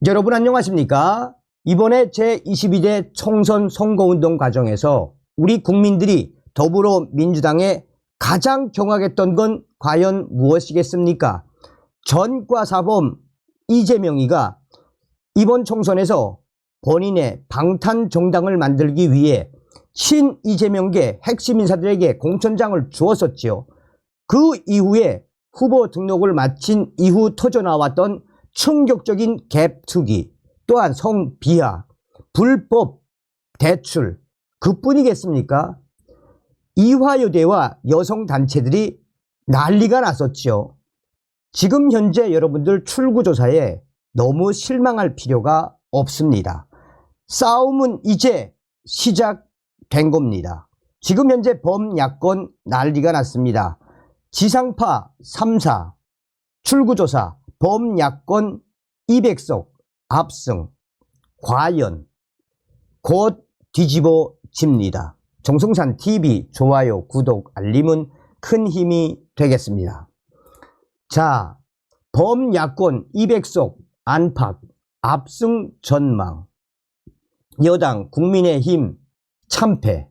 여러분 안녕하십니까? 이번에 제22대 총선 선거운동 과정에서 우리 국민들이 더불어민주당에 가장 경악했던 건 과연 무엇이겠습니까? 전과사범 이재명이가 이번 총선에서 본인의 방탄정당을 만들기 위해 신 이재명계 핵심 인사들에게 공천장을 주었었지요. 그 이후에 후보 등록을 마친 이후 터져나왔던 충격적인 갭 투기, 또한 성비하, 불법 대출, 그뿐이겠습니까? 이화여대와 여성단체들이 난리가 났었죠. 지금 현재 여러분들 출구조사에 너무 실망할 필요가 없습니다. 싸움은 이제 시작된 겁니다. 지금 현재 범야권 난리가 났습니다. 지상파 3사 출구조사 범야권 200석 압승, 과연 곧 뒤집어집니다. 정성찬TV 좋아요, 구독, 알림은 큰 힘이 되겠습니다. 자, 범야권 200석 안팎 압승 전망, 여당 국민의힘 참패.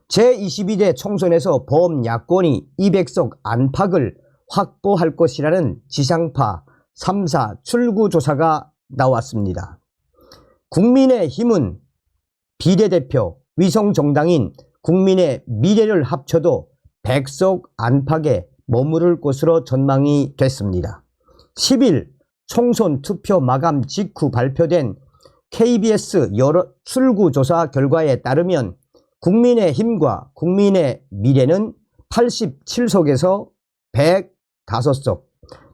제22대 총선에서 범야권이 200석 안팎을 확보할 것이라는 지상파 3사 출구조사가 나왔습니다. 국민의힘은 비례대표 위성정당인 국민의 미래를 합쳐도 100석 안팎에 머무를 것으로 전망이 됐습니다. 10일 총선 투표 마감 직후 발표된 KBS 여러 출구조사 결과에 따르면 국민의힘과 국민의 미래는 87석에서 105석,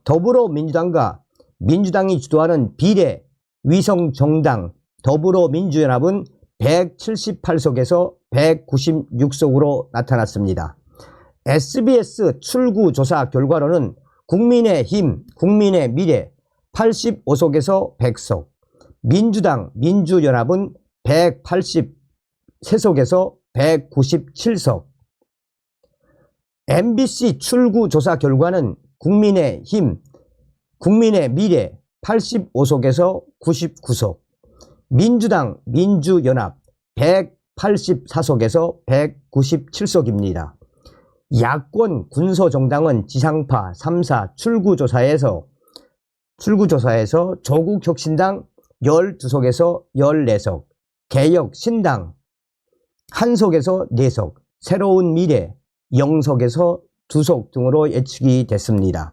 더불어민주당과 민주당이 주도하는 비례 위성정당 더불어민주연합은 178석에서 196석으로 나타났습니다. SBS 출구조사 결과로는 국민의힘, 국민의 미래 85석에서 100석, 민주당, 민주연합은 183석에서 197석, MBC 출구조사 결과는 국민의힘, 국민의 미래 85석에서 99석, 민주당, 민주연합 184석에서 197석입니다. 야권 군소정당은 지상파 3사 출구조사에서 조국혁신당 12석에서 14석, 개혁신당 1석에서 4석, 새로운 미래 0석에서 2석 등으로 예측이 됐습니다.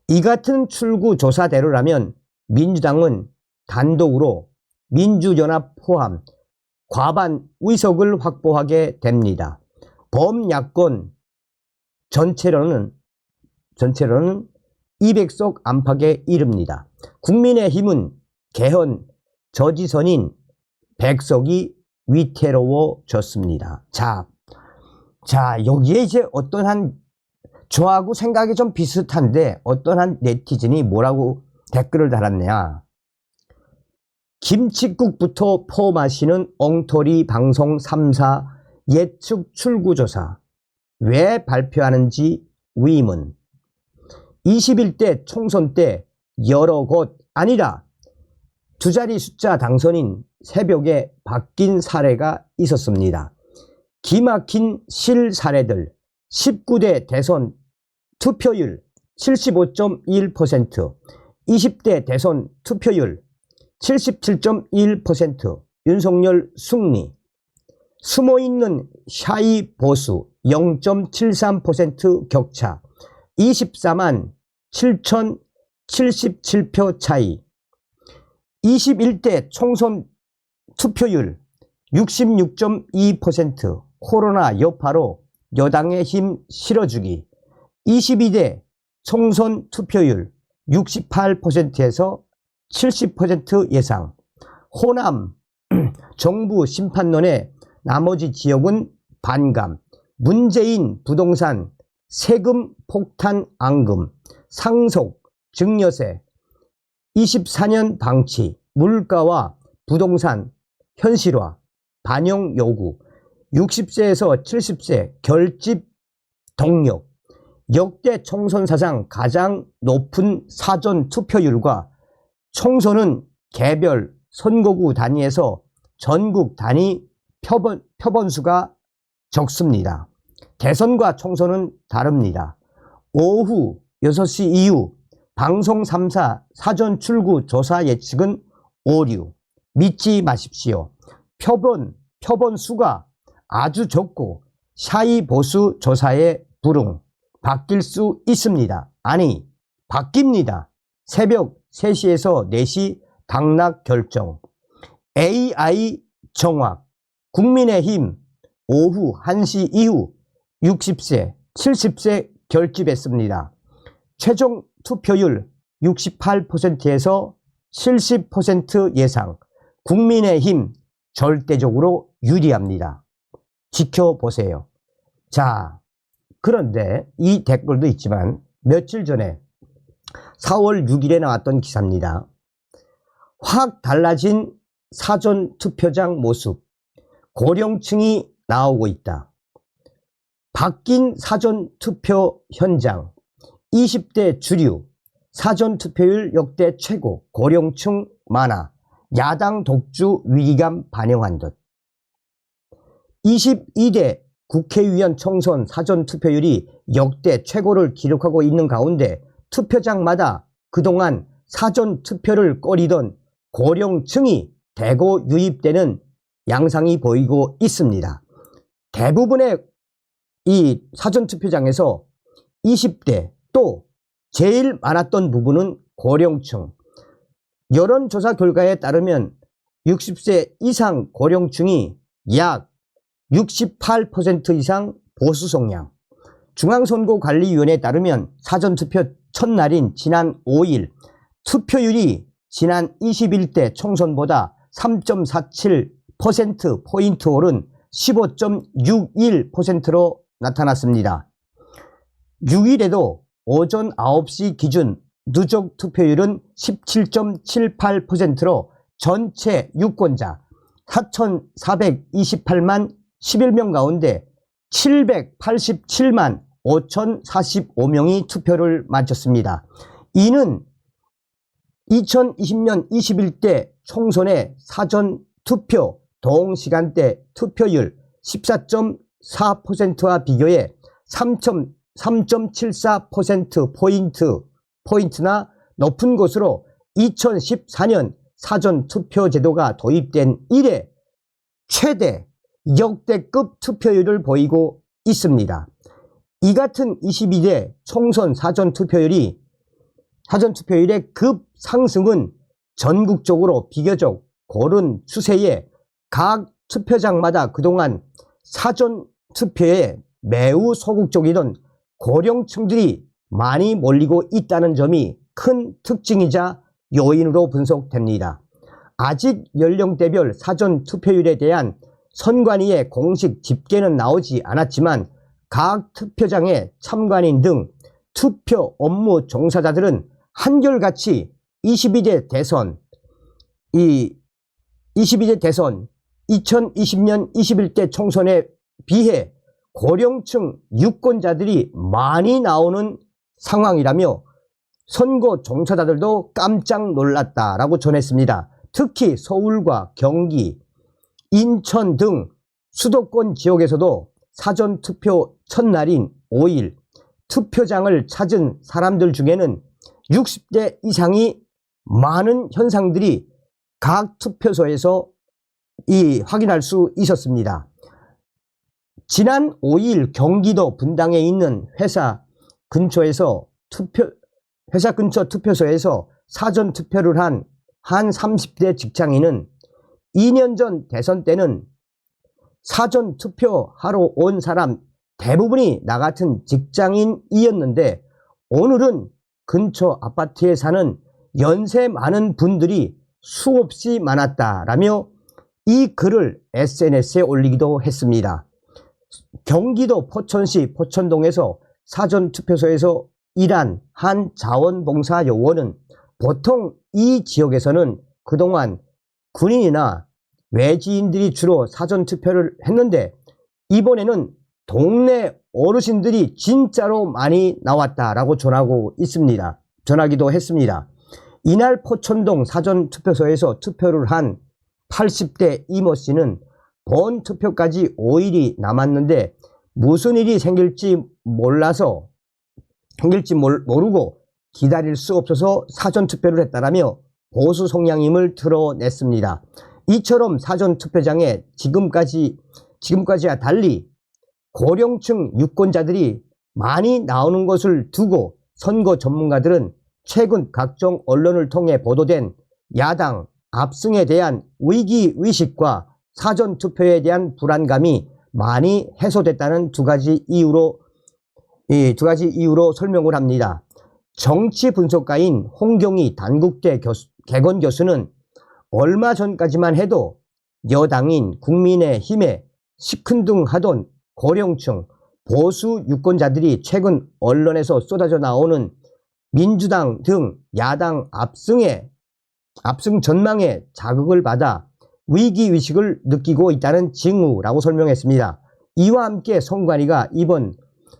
이 같은 출구조사대로라면 민주당은 단독으로 민주연합 포함 과반 의석을 확보하게 됩니다. 범야권 전체로는 200석 안팎에 이릅니다. 국민의힘은 개헌 저지선인 100석이 위태로워졌습니다. 자, 여기에 이제 어떠한 저하고 생각이 좀 비슷한데 어떠한 네티즌이 뭐라고 댓글을 달았냐. 김칫국부터 포마시는 엉터리 방송 3사 예측 출구조사 왜 발표하는지 의문. 21대 총선 때 여러 곳 아니라 두 자리 숫자 당선인 새벽에 바뀐 사례가 있었습니다. 기막힌 실사례들 19대 대선 투표율 75.1%, 20대 대선 투표율 77.1%, 윤석열 승리, 숨어있는 샤이 보수 0.73% 격차, 24만 7,077표 차이, 21대 총선 투표율 66.2%, 코로나 여파로 여당의 힘 실어주기, 22대 총선 투표율 68%에서 70% 예상, 호남 정부 심판론에 나머지 지역은 반감, 문재인 부동산 세금 폭탄 앙금, 상속 증여세 24년 방치, 물가와 부동산 현실화 반영 요구, 60세에서 70세 결집 동력, 역대 총선 사상 가장 높은 사전 투표율과 총선은 개별 선거구 단위에서 전국 단위 표본수가 적습니다. 대선과 총선은 다릅니다. 오후 6시 이후 방송 3사 사전 출구 조사 예측은 오류. 믿지 마십시오. 표본 수가 아주 적고 샤이 보수 조사에 불응. 바뀔 수 있습니다. 아니, 바뀝니다. 새벽 3시에서 4시 당락 결정. AI 정확. 국민의힘 오후 1시 이후 60세, 70세 결집했습니다. 최종 투표율 68%에서 70% 예상. 국민의힘 절대적으로 유리합니다. 지켜보세요. 자, 그런데 이 댓글도 있지만 며칠 전에 4월 6일에 나왔던 기사입니다. 확 달라진 사전투표장 모습. 고령층이 나오고 있다. 바뀐 사전투표 현장. 20대 주류. 사전투표율 역대 최고. 고령층 많아. 야당 독주 위기감 반영한 듯. 22대 국회의원 총선 사전투표율이 역대 최고를 기록하고 있는 가운데 투표장마다 그동안 사전투표를 꺼리던 고령층이 대거 유입되는 양상이 보이고 있습니다. 대부분의 이 사전투표장에서 20대 또 제일 많았던 부분은 고령층. 여론조사 결과에 따르면 60세 이상 고령층이 약 68% 이상 보수 성향. 중앙선거관리위원회에 따르면 사전투표 첫날인 지난 5일 투표율이 지난 21대 총선보다 3.47%포인트 오른 15.61%로 나타났습니다. 6일에도 오전 9시 기준 누적 투표율은 17.78%로 전체 유권자 4,428만 11명 가운데 787만 5,045명이 투표를 마쳤습니다. 이는 2020년 21대 총선의 사전투표 동시간대 투표율 14.4%와 비교해 3.74%포인트나 높은 것으로 2014년 사전투표제도가 도입된 이래 최대 역대급 투표율을 보이고 있습니다. 이 같은 22대 총선 사전투표율의 급 상승은 전국적으로 비교적 고른 추세에 각 투표장마다 그동안 사전투표에 매우 소극적이던 고령층들이 많이 몰리고 있다는 점이 큰 특징이자 요인으로 분석됩니다. 아직 연령대별 사전투표율에 대한 선관위의 공식 집계는 나오지 않았지만 각 투표장의 참관인 등 투표 업무 종사자들은 한결같이 22대 대선, 2020년 21대 총선에 비해 고령층 유권자들이 많이 나오는 상황이라며 선거 종사자들도 깜짝 놀랐다라고 전했습니다. 특히 서울과 경기, 인천 등 수도권 지역에서도 사전투표 첫날인 5일 투표장을 찾은 사람들 중에는 60대 이상이 많은 현상들이 각 투표소에서 확인할 수 있었습니다. 지난 5일 경기도 분당에 있는 회사 근처 투표소에서 사전투표를 한 30대 직장인은 2년 전 대선 때는 사전투표하러 온 사람 대부분이 나 같은 직장인이었는데 오늘은 근처 아파트에 사는 연세 많은 분들이 수없이 많았다라며 이 글을 SNS에 올리기도 했습니다. 경기도 포천시 포천동에서 사전투표소에서 일한 한 자원봉사 요원은 보통 이 지역에서는 그동안 군인이나 외지인들이 주로 사전투표를 했는데 이번에는 동네 어르신들이 진짜로 많이 나왔다라고 전하기도 했습니다. 이날 포천동 사전투표소에서 투표를 한 80대 이모 씨는 본 투표까지 5일이 남았는데 무슨 일이 생길지 모르고 기다릴 수 없어서 사전투표를 했다라며 보수 성향임을 드러냈습니다. 이처럼 사전투표장에 지금까지와 달리 고령층 유권자들이 많이 나오는 것을 두고 선거 전문가들은 최근 각종 언론을 통해 보도된 야당 압승에 대한 위기의식과 사전투표에 대한 불안감이 많이 해소됐다는 두 가지 이유로 설명을 합니다. 정치 분석가인 홍경희 단국대 개건 교수는 얼마 전까지만 해도 여당인 국민의힘에 시큰둥하던 고령층 보수 유권자들이 최근 언론에서 쏟아져 나오는 민주당 등 야당 압승 전망에 자극을 받아 위기의식을 느끼고 있다는 징후라고 설명했습니다. 이와 함께 선관위가 이번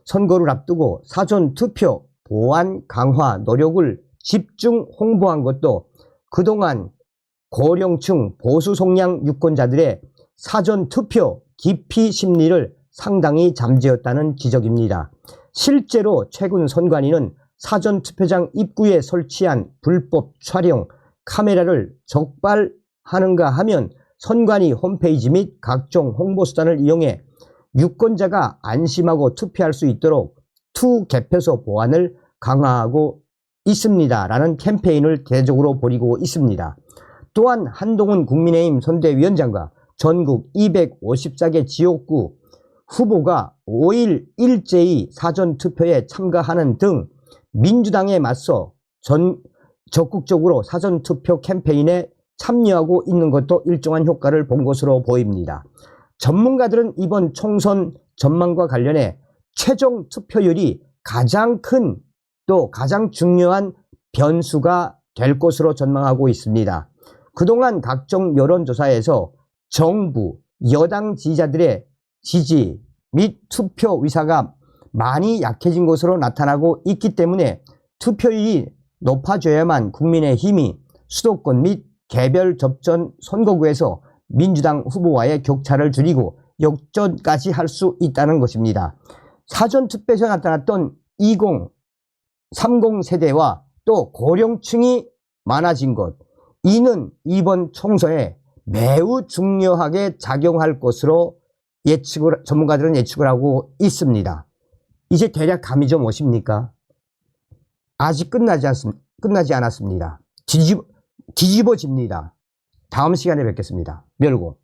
선거를 앞두고 사전투표 보안 강화 노력을 집중 홍보한 것도 그동안 고령층 보수 성향 유권자들의 사전투표 기피 심리를 상당히 잠재웠다는 지적입니다. 실제로 최근 선관위는 사전투표장 입구에 설치한 불법 촬영 카메라를 적발하는가 하면 선관위 홈페이지 및 각종 홍보수단을 이용해 유권자가 안심하고 투표할 수 있도록 투개표소 보안을 강화하고 있습니다. 라는 캠페인을 대대적으로 벌이고 있습니다. 또한 한동훈 국민의힘 선대위원장과 전국 254개 지역구 후보가 5일 일제히 사전투표에 참가하는 등 민주당에 맞서 적극적으로 사전투표 캠페인에 참여하고 있는 것도 일정한 효과를 본 것으로 보입니다. 전문가들은 이번 총선 전망과 관련해 최종 투표율이 가장 큰 또 가장 중요한 변수가 될 것으로 전망하고 있습니다. 그동안 각종 여론조사에서 정부, 여당 지지자들의 지지 및 투표 의사가 많이 약해진 것으로 나타나고 있기 때문에 투표율이 높아져야만 국민의힘이 수도권 및 개별 접전 선거구에서 민주당 후보와의 격차를 줄이고 역전까지 할 수 있다는 것입니다. 사전투표에서 나타났던 30 세대와 또 고령층이 많아진 것, 이는 이번 총선에 매우 중요하게 작용할 것으로 전문가들은 예측을 하고 있습니다. 이제 대략 감이 좀 오십니까? 아직 끝나지 않았습니다. 뒤집어집니다. 다음 시간에 뵙겠습니다. 멸고.